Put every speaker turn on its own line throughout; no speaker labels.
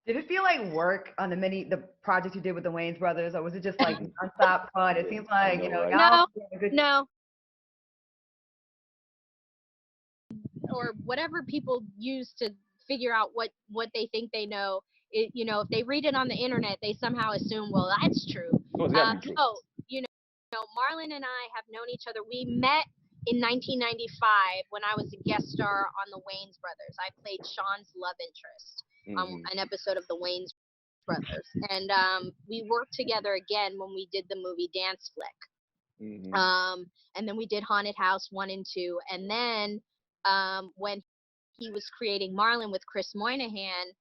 Did it feel like work on the projects you did with the Wayans brothers, or was it just like nonstop fun? It seems like,
Right?
y'all
No,
doing a good.
no. Or whatever people use to figure out what they think they know. If they read it on the internet, they somehow assume, well, that's true.
Oh, it's gotta be true.
No, Marlon and I have known each other. We met in 1995 when I was a guest star on the Wayans Brothers. I played Sean's love interest on an episode of the Wayans Brothers, and we worked together again when we did the movie Dance Flick. And then we did Haunted House 1 and 2, and then when he was creating Marlon with Chris Moynihan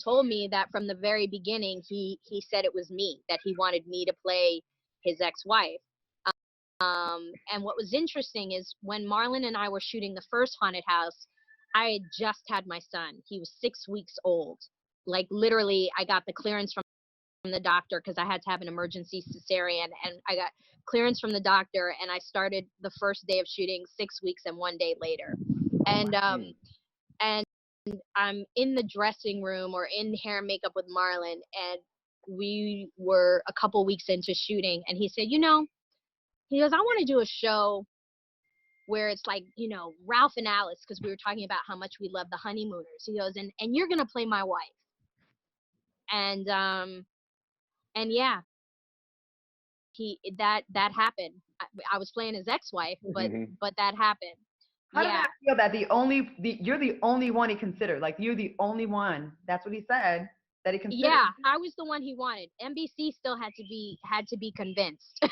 told me that from the very beginning he said it was me, that he wanted me to play his ex-wife. And what was interesting is when Marlon and I were shooting the first Haunted House, I had just had my son. He was 6 weeks old. Like literally, I got the clearance from the doctor because I had to have an emergency cesarean, and I got clearance from the doctor, and I started the first day of shooting 6 weeks and 1 day later. And I'm in the dressing room or in hair and makeup with Marlon, and we were a couple weeks into shooting, and he said, he goes, I want to do a show where it's like, Ralph and Alice, because we were talking about how much we love the Honeymooners. He goes, and you're going to play my wife. And yeah, that happened. I was playing his ex-wife, but that happened.
How did that feel that you're the only one he considered? Like, you're the only one. That's what he said, that he considered.
Yeah, I was the one he wanted. NBC still had to be convinced.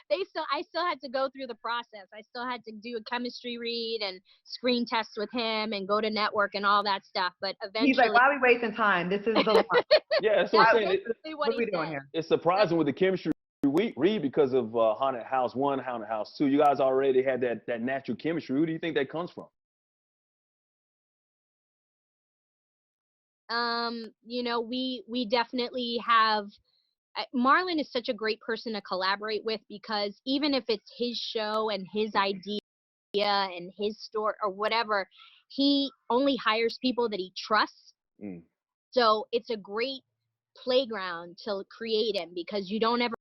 I still had to go through the process. I still had to do a chemistry read and screen test with him and go to network and all that stuff. But eventually,
he's like, why are we wasting time? This is the one.
Yeah, that's what I'm saying.
What are we doing here?
It's surprising with the chemistry we read because of Haunted House 1, Haunted House 2. You guys already had that natural chemistry. Who do you think that comes from?
We definitely have. Marlon is such a great person to collaborate with, because even if it's his show and his idea and his story or whatever, he only hires people that he trusts. So it's a great playground to create in, because you don't ever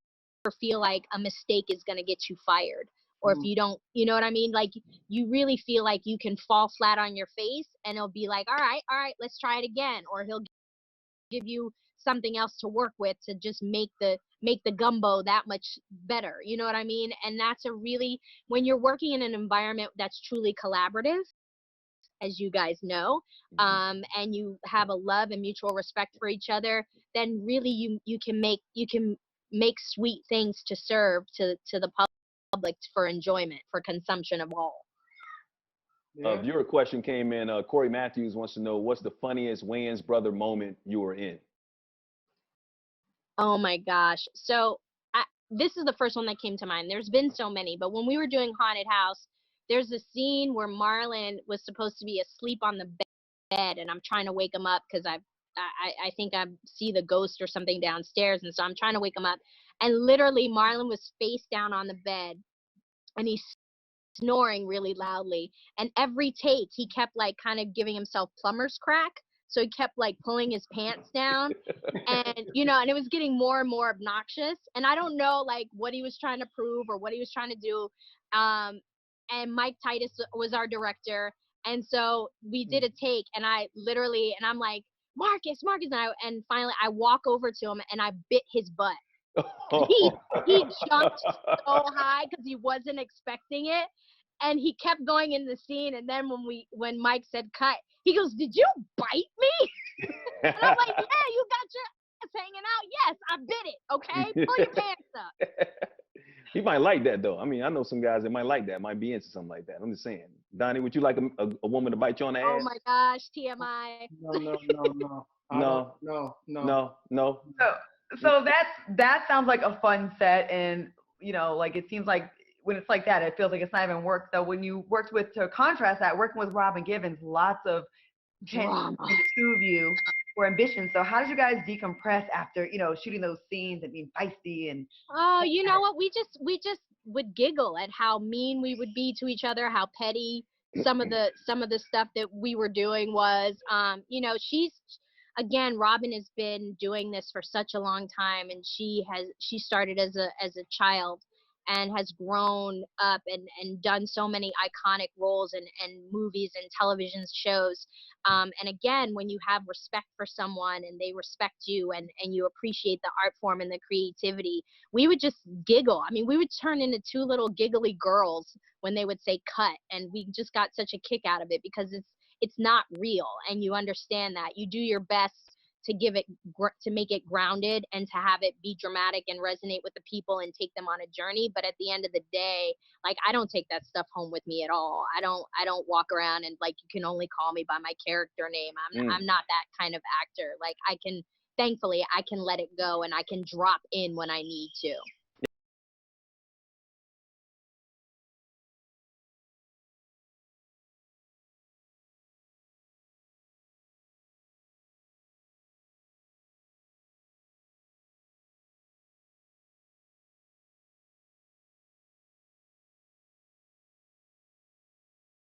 feel like a mistake is going to get you fired, or if you don't, you know what I mean? Like, you really feel like you can fall flat on your face and he'll be like, all right, let's try it again. Or he'll give you something else to work with to just make the gumbo that much better. You know what I mean? And that's when you're working in an environment that's truly collaborative, as you guys know, and you have a love and mutual respect for each other, then really you can make sweet things to serve to the public for enjoyment, for consumption of all.
A viewer question came in. Corey Matthews wants to know, what's the funniest Wayans brother moment you were in?
Oh my gosh. So this is the first one that came to mind. There's been so many, but when we were doing Haunted House, there's a scene where Marlon was supposed to be asleep on the bed, and I'm trying to wake him up because I think I see the ghost or something downstairs, and so I'm trying to wake him up. And literally, Marlon was face down on the bed, and he's snoring really loudly. And every take, he kept like kind of giving himself plumber's crack. So he kept like pulling his pants down, and and it was getting more and more obnoxious. And I don't know like what he was trying to prove or what he was trying to do. And Mike Titus was our director, and so we did a take, and I'm like, Marcus, and finally I walk over to him and I bit his butt. He jumped so high because he wasn't expecting it, and he kept going in the scene. And then when Mike said cut, he goes, "Did you bite me?" And I'm like, "Yeah, you got your ass hanging out. Yes, I bit it. Okay, pull your pants up."
He might like that though. I mean, I know some guys that might like that, might be into something like that. I'm just saying. Donnie, would you like a woman to bite you on the ass?
Oh my gosh, TMI.
No.
So that sounds like a fun set, and like it seems like when it's like that, it feels like it's not even work. So when you worked to contrast that, working with Robin Givens, lots of tension between the two of you for ambition. So how did you guys decompress after shooting those scenes and being feisty and?
Oh, you know what? We just would giggle at how mean we would be to each other, how petty some of the stuff that we were doing was. again, Robin has been doing this for such a long time, and she started as a child and has grown up and done so many iconic roles and movies and television shows. And again, when you have respect for someone and they respect you and you appreciate the art form and the creativity, we would just giggle. I mean, we would turn into two little giggly girls when they would say cut, and we just got such a kick out of it because it's not real, and you understand that. You do your best to give it to make it grounded and to have it be dramatic and resonate with the people and take them on a journey. But at the end of the day, like, I don't take that stuff home with me at all. I don't walk around and like, you can only call me by my character name. I'm not that kind of actor. Like, thankfully I can let it go and I can drop in when I need to.